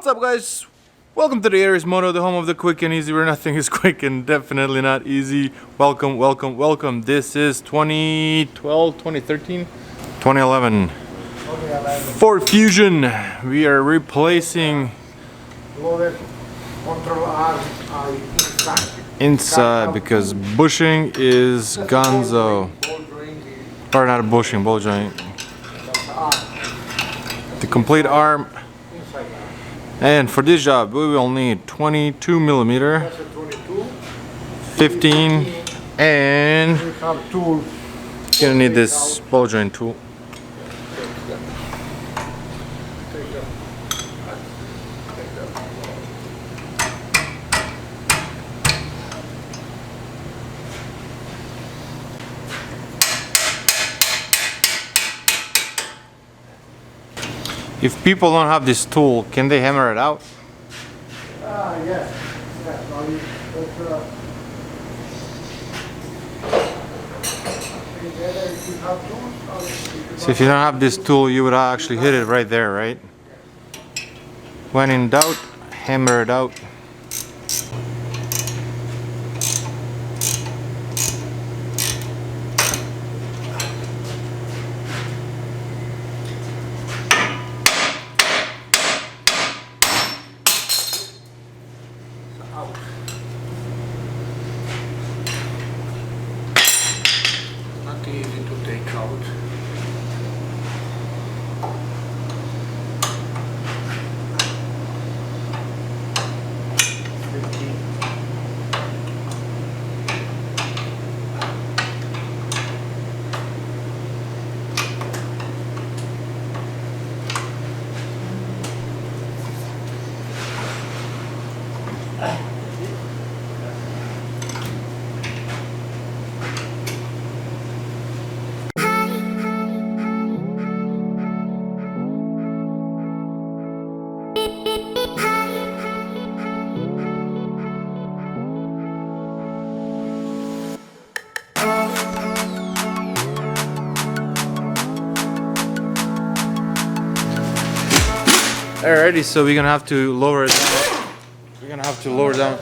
What's up, guys? Welcome to the Aries Moto, the home of the quick and easy, where nothing is quick and definitely not easy. Welcome, welcome, welcome. This is 2012, 2013, 2011 Ford Fusion. We are replacing inside because bushing is gonzo. Or not a bushing, ball joint. The complete arm. And for this job we will need 22 millimeter, 15, and gonna need this ball joint tool. If people don't have this tool, can they hammer it out? Yes. So if you don't have this tool, you would actually hit it right there, right? When in doubt, hammer it out. Not easy to take out. Alrighty, so we're gonna have to lower it down. We're gonna have to lower down.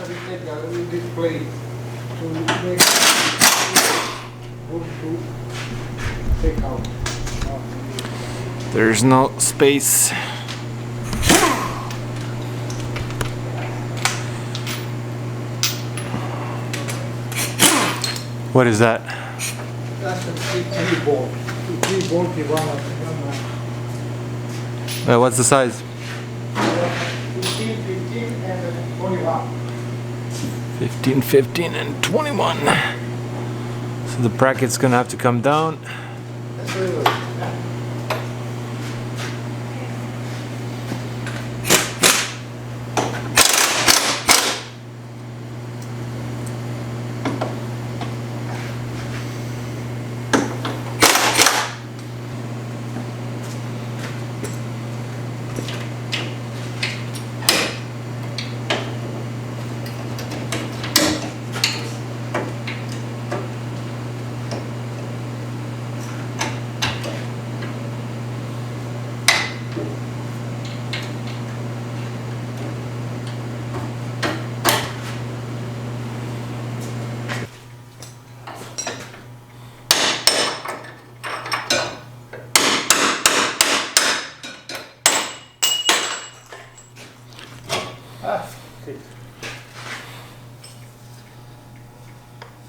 There's no space. What is that? That's a three bolt. Three bolty one. What's the size? 15 and 21. 15, 15, and 21. So the bracket's gonna have to come down. That's really good.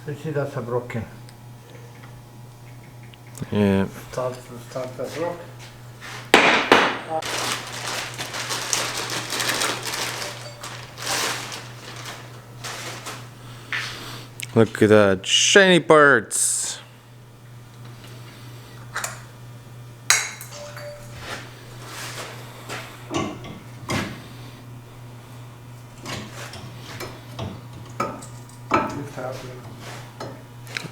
So see, that's a broken. Yeah. Start that rock. Look at that shiny parts.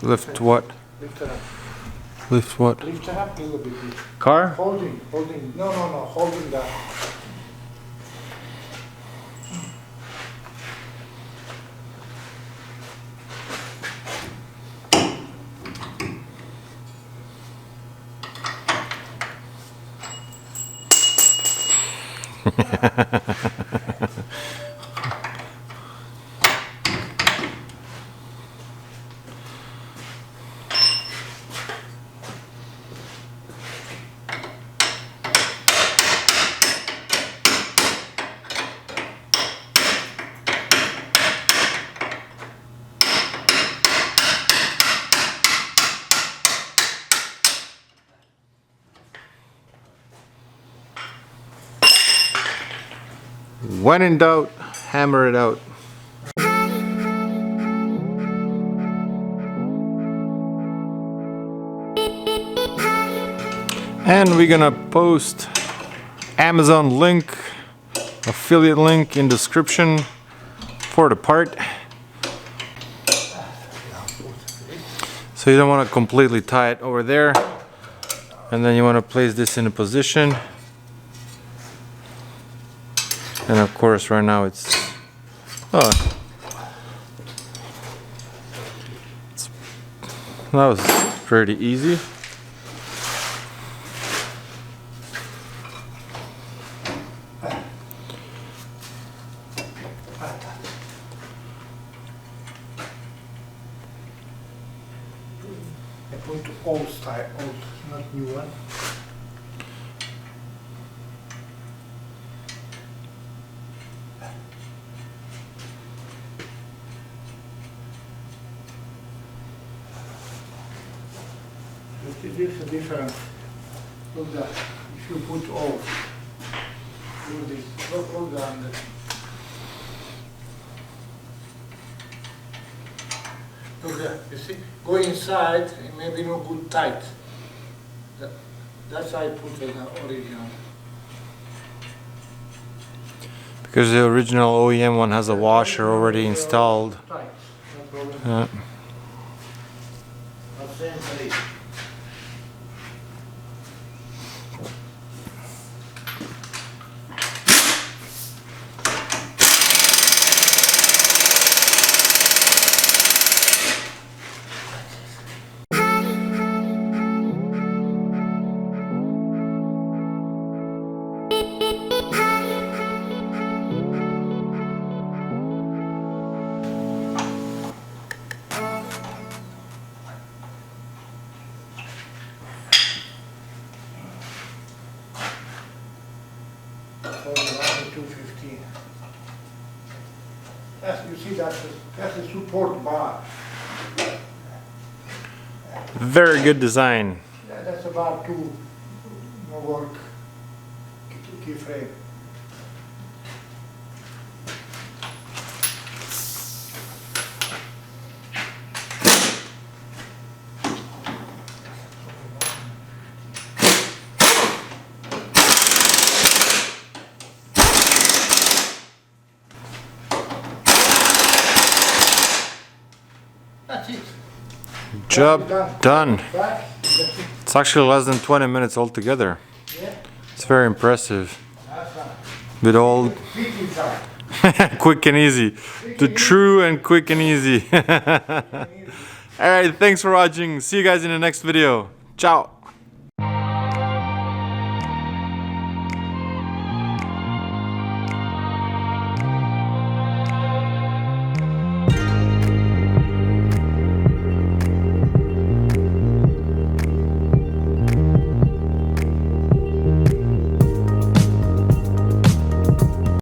Lift what? Lift it up. Lift what? Lift it up a little bit. Car? Holding. No, holding that. When in doubt, hammer it out. And we're gonna post Amazon link, affiliate link in description for the part. So you don't want to completely tie it over there, and then you want to place this in a position. And of course right now it's that was pretty easy. I put old style, old, not new one. This is a difference. Look that. If you put old, do this. Look that. Look there, you see, go inside, it may be no good tight. That's why I put the original. Because the original OEM one has a washer already installed. Tight, no problem. Same place. Around 215. You see that's a support bar. Very good design. That's about two no work key frame. That's it. Job done. Back, that's it. It's actually less than 20 minutes altogether. Yeah, It's very impressive. that's fine. With all Fit inside. quick and easy. The true and quick and easy. Alright, thanks for watching. See you guys in the next video. Ciao.